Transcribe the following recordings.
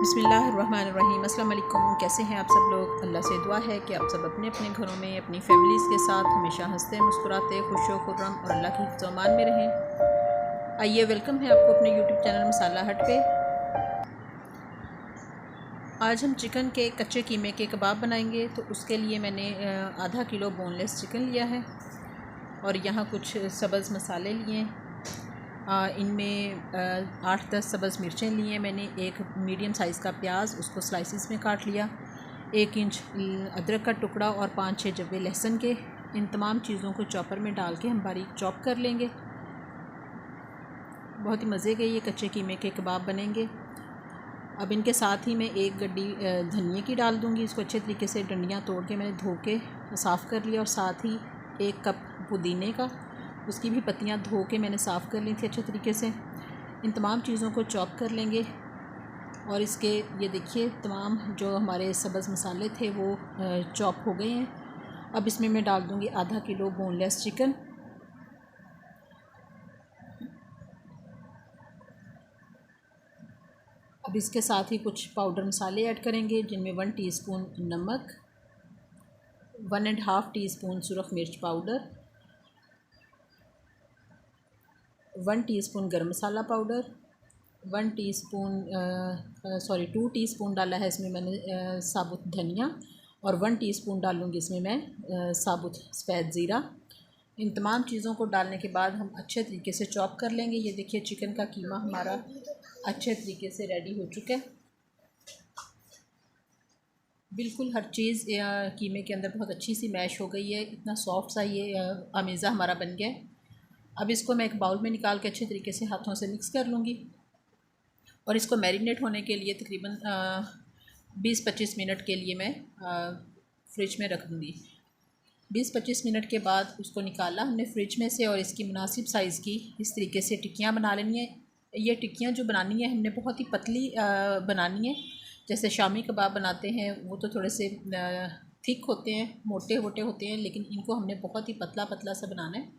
बिस्मिल्लाहिर्रहमानिर्रहीम। अस्सलाम वालेकुम। कैसे हैं आप सब लोग? अल्लाह से दुआ है कि आप सब अपने अपने घरों में अपनी फैमिलीज़ के साथ हमेशा हंसते मुस्कुराते खुश खुर्रम और अल्लाह की हिफ्ज़-ओ-अमान में रहें। आइए, वेलकम है आपको अपने यूट्यूब चैनल मसाला हट पे। आज हम चिकन के कच्चे कीमे के कबाब बनाएंगे। तो उसके लिए मैंने आधा किलो बोनलेस चिकन लिया है और यहाँ कुछ सब्ज़ मसाले लिए। इनमें 8-10 सब्ज़ मिर्चें ली हैं मैंने। एक मीडियम साइज़ का प्याज, उसको स्लाइसिस में काट लिया। 1 इंच अदरक का टुकड़ा और 5-6 जब्बे लहसुन के। इन तमाम चीज़ों को चॉपर में डाल के हम बारीक चॉप कर लेंगे। बहुत ही मज़े के ये कच्चे कीमे के कबाब बनेंगे। अब इनके साथ ही मैं एक गड्डी धनिए की डाल दूँगी। इसको अच्छे तरीके से डंडियाँ तोड़ के मैंने धो के साफ़ कर लिया। और साथ ही 1 कप पुदीने का, उसकी भी पत्तियां धो के मैंने साफ़ कर ली थी अच्छे तरीके से। इन तमाम चीज़ों को चॉप कर लेंगे। और इसके ये देखिए, तमाम जो हमारे सब्ज़ मसाले थे वो चॉप हो गए हैं। अब इसमें मैं डाल दूँगी आधा किलो बोनलेस चिकन। अब इसके साथ ही कुछ पाउडर मसाले ऐड करेंगे, जिनमें 1 टीस्पून नमक, 1.5 टीस्पून सुरख मिर्च पाउडर, 1 टीस्पून गरम मसाला पाउडर, 2 टीस्पून डाला है इसमें मैंने साबुत धनिया, और 1 टीस्पून डालूँगी इसमें मैं साबुत सफ़ेद ज़ीरा। इन तमाम चीज़ों को डालने के बाद हम अच्छे तरीके से चॉप कर लेंगे। ये देखिए, चिकन का कीमा हमारा अच्छे तरीके से रेडी हो चुका है। बिल्कुल हर चीज़ कीमे के अंदर बहुत अच्छी सी मैश हो गई है। इतना सॉफ्ट सा ये अमेज़ा हमारा बन गया है। अब इसको मैं एक बाउल में निकाल के अच्छे तरीके से हाथों से मिक्स कर लूँगी और इसको मैरिनेट होने के लिए तकरीबन 20-25 मिनट के लिए मैं फ्रिज में रख दूँगी। 20-25 मिनट के बाद उसको निकाला हमने फ्रिज में से और इसकी मुनासिब साइज़ की इस तरीके से टिक्कियाँ बना लेनी है। ये टिक्कियाँ जो बनानी है हमने बहुत ही पतली बनानी है। जैसे शामी कबाब बनाते हैं वो तो थोड़े से थिक होते हैं, मोटे मोटे होते हैं, लेकिन इनको हमने बहुत ही पतला पतला सा बनाना है।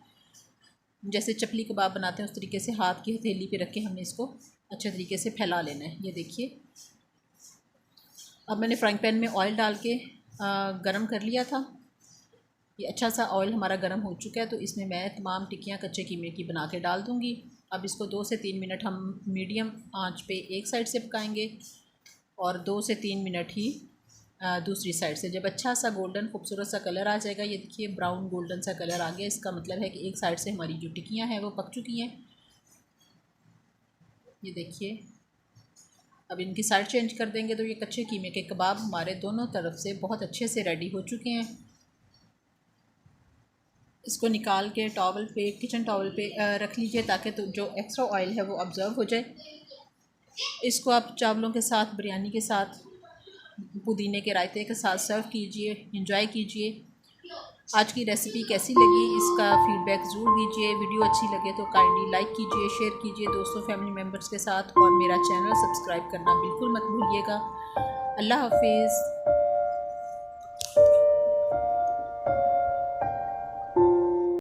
जैसे चपली कबाब बनाते हैं उस तरीके से हाथ की हथेली पे रख के हमने इसको अच्छे तरीके से फैला लेना है। ये देखिए, अब मैंने फ्राइंग पैन में ऑयल डाल के गरम कर लिया था। ये अच्छा सा ऑयल हमारा गरम हो चुका है। तो इसमें मैं तमाम टिक्कियाँ कच्चे कीमे की बना के डाल दूँगी। अब इसको 2 से 3 मिनट हम मीडियम आंच पे एक साइड से पकाएंगे और 2 से 3 मिनट ही दूसरी साइड से। जब अच्छा सा गोल्डन खूबसूरत सा कलर आ जाएगा, ये देखिए ब्राउन गोल्डन सा कलर आ गया, इसका मतलब है कि एक साइड से हमारी जो टिक्कियाँ हैं वो पक चुकी हैं। ये देखिए, अब इनकी साइड चेंज कर देंगे तो ये कच्चे कीमे के कबाब हमारे दोनों तरफ से बहुत अच्छे से रेडी हो चुके हैं। इसको निकाल के टॉवल पे, किचन टॉवल पे रख लीजिए ताकि तो जो एक्स्ट्रा ऑयल है वो ऑब्ज़र्व हो जाए। इसको आप चावलों के साथ, बिरयानी के साथ, पुदीने के रायते के साथ सर्व कीजिए, एंजॉय कीजिए। आज की रेसिपी कैसी लगी इसका फीडबैक ज़रूर दीजिए। वीडियो अच्छी लगे तो काइंडली लाइक कीजिए, शेयर कीजिए दोस्तों फैमिली मेम्बर्स के साथ, और मेरा चैनल सब्सक्राइब करना बिल्कुल मत भूलिएगा। अल्लाह हाफिज़।